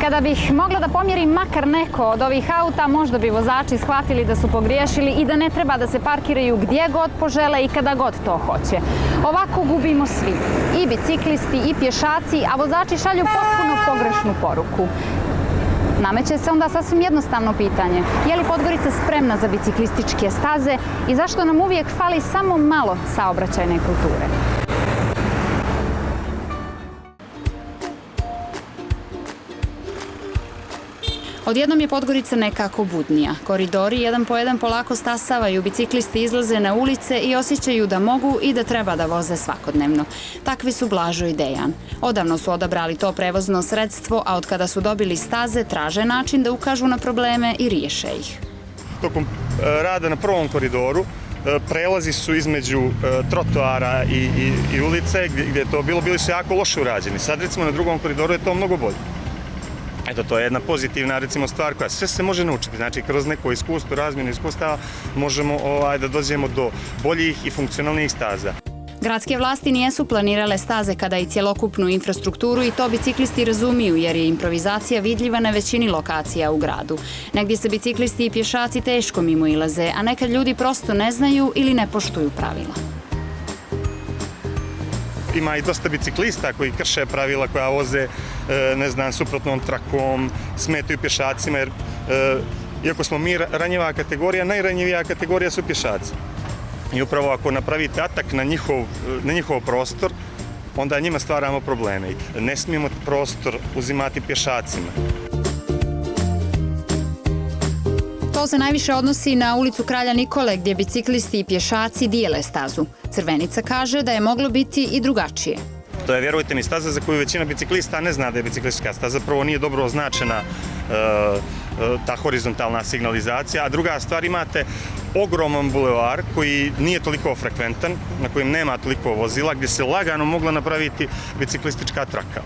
Kada bih mogla da pomjerim makar neko od ovih auta, možda bi vozači shvatili da su pogriješili i da ne treba da se parkiraju gdje god požele i kada god to hoće. Ovako gubimo svi, i biciklisti i pješaci, a vozači šalju potpuno pogrešnu poruku. Nameće se onda sasvim jednostavno pitanje, je li Podgorica spremna za biciklističke staze i zašto nam uvijek fali samo malo saobraćajne kulture? Odjednom je Podgorica nekako budnija. Koridori jedan po jedan polako stasavaju, biciklisti izlaze na ulice i osjećaju da mogu i da treba da voze svakodnevno. Takvi su Blažo i Dejan. Odavno su odabrali to prevozno sredstvo, a od kada su dobili staze, traže način da ukažu na probleme i riješe ih. Tokom rada na prvom koridoru prelazi su između trotoara i ulice gdje je to bili su jako loše urađeni. Sad recimo na drugom koridoru je to mnogo bolje. Eto, to je jedna pozitivna, recimo, stvar koja sve se može naučiti. Znači, kroz neko iskustvo, razmjenu iskustava, možemo da dođemo do boljih i funkcionalnijih staza. Gradske vlasti nijesu planirale staze kada i cjelokupnu infrastrukturu i to biciklisti razumiju jer je improvizacija vidljiva na većini lokacija u gradu. Negdje se biciklisti i pješaci teško mimo ilaze, a nekad ljudi prosto ne znaju ili ne poštuju pravila. Ima i dosta biciklista koji krše pravila, koja voze, ne znam, suprotnom trakom, smetaju pješacima, jer iako smo mi ranjiva kategorija, najranjivija kategorija su pješaci. I upravo ako napravite atak na njihov prostor, onda njima stvaramo probleme. Ne smijemo prostor uzimati pješacima. To se najviše odnosi na ulicu Kralja Nikole, gdje biciklisti i pješaci dijele stazu. Crvenica kaže da je moglo biti i drugačije. To je, vjerujte mi, staza za koju većina biciklista ne zna da je biciklistička staza. Prvo, nije dobro označena ta horizontalna signalizacija, a druga stvar, imate ogroman bulevar koji nije toliko frekventan, na kojem nema toliko vozila, gdje se lagano mogla napraviti biciklistička traka.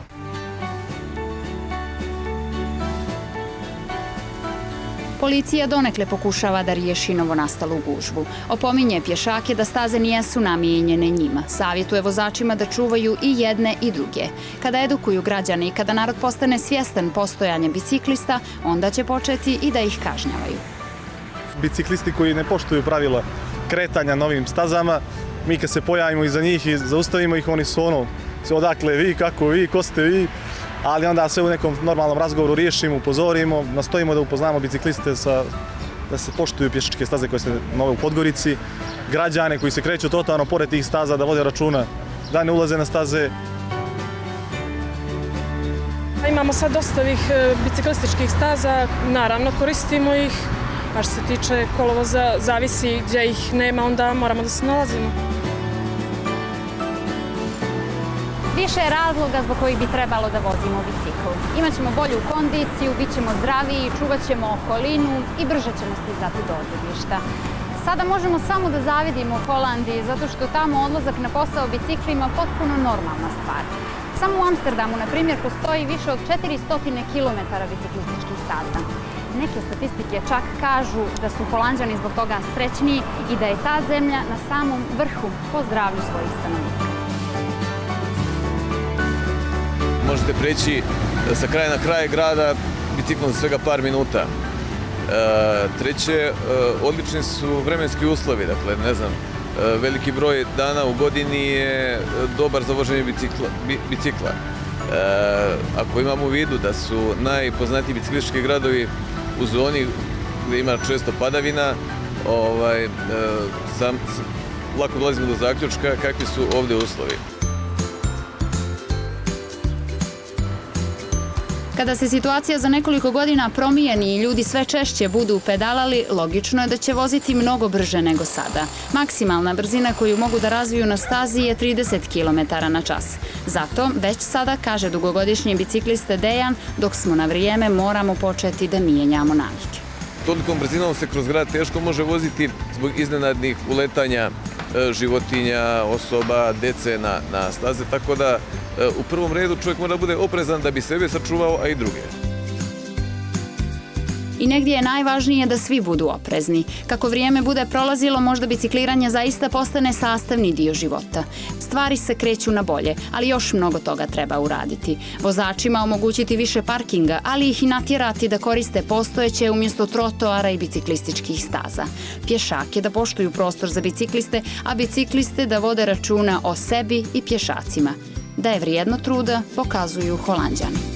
Policija donekle pokušava da riješi novonastalu gužvu. Opominje pješake da staze nijesu namijenjene njima. Savjetuje vozačima da čuvaju i jedne i druge. Kada edukuju građane i kada narod postane svjestan postojanja biciklista, onda će početi i da ih kažnjavaju. Biciklisti koji ne poštuju pravila kretanja na ovim stazama, mi kad se pojavimo iza njih i zaustavimo ih, oni su odakle vi, kako vi, ko ste vi, ali onda sve u nekom normalnom razgovoru riješimo, upozorimo, nastojimo da upoznamo bicikliste da se poštuju pješačke staze koje se nove u Podgorici, građane koji se kreću totalno pored tih staza da vode računa, da ne ulaze na staze. Imamo sad dosta ovih biciklističkih staza, naravno koristimo ih, a što se tiče kolovoza, zavisi gdje ih nema, onda moramo da se nalazimo. Više je razloga zbog kojih bi trebalo da vozimo bicikl. Imaćemo bolju kondiciju, bit ćemo zdraviji, čuvat ćemo okolinu i brže ćemo stizati do odredišta. Sada možemo samo da zavidimo Holandiji, zato što tamo odlazak na posao biciklima je potpuno normalna stvar. Samo u Amsterdamu, na primjer, postoji više od 400 km biciklističkih staza. Neke statistike čak kažu da su Holanđani zbog toga srećniji i da je ta zemlja na samom vrhu po zdravlju svojih stanovnika. Možete preći sa kraja na kraj grada biciklom za svega par minuta. Treće, odlični su vremenski uslovi, dakle, ne znam, veliki broj dana u godini je dobar za voženje bicikla. Ako imamo u vidu da su najpoznatiji biciklistički gradovi u zoni gdje ima često padavina, lako dolazimo do zaključka kakvi su ovdje uslovi. Kada se situacija za nekoliko godina promijeni i ljudi sve češće budu pedalali, logično je da će voziti mnogo brže nego sada. Maksimalna brzina koju mogu da razviju na stazi je 30 km na čas. Zato, već sada, kaže dugogodišnji biciklista Dejan, dok smo na vrijeme moramo početi da mijenjamo navike. Tolikom brzinom se kroz grad teško može voziti zbog iznenadnih uletanja životinja, osoba, dece na staze, tako da u prvom redu čovjek mora da bude oprezan da bi sebe sačuvao, a i druge. I negdje je najvažnije da svi budu oprezni. Kako vrijeme bude prolazilo, možda bicikliranje zaista postane sastavni dio života. Stvari se kreću na bolje, ali još mnogo toga treba uraditi. Vozačima omogućiti više parkinga, ali ih i natjerati da koriste postojeće umjesto trotoara i biciklističkih staza. Pješake da poštuju prostor za bicikliste, a bicikliste da vode računa o sebi i pješacima. Da je vrijedno truda, pokazuju Holanđani.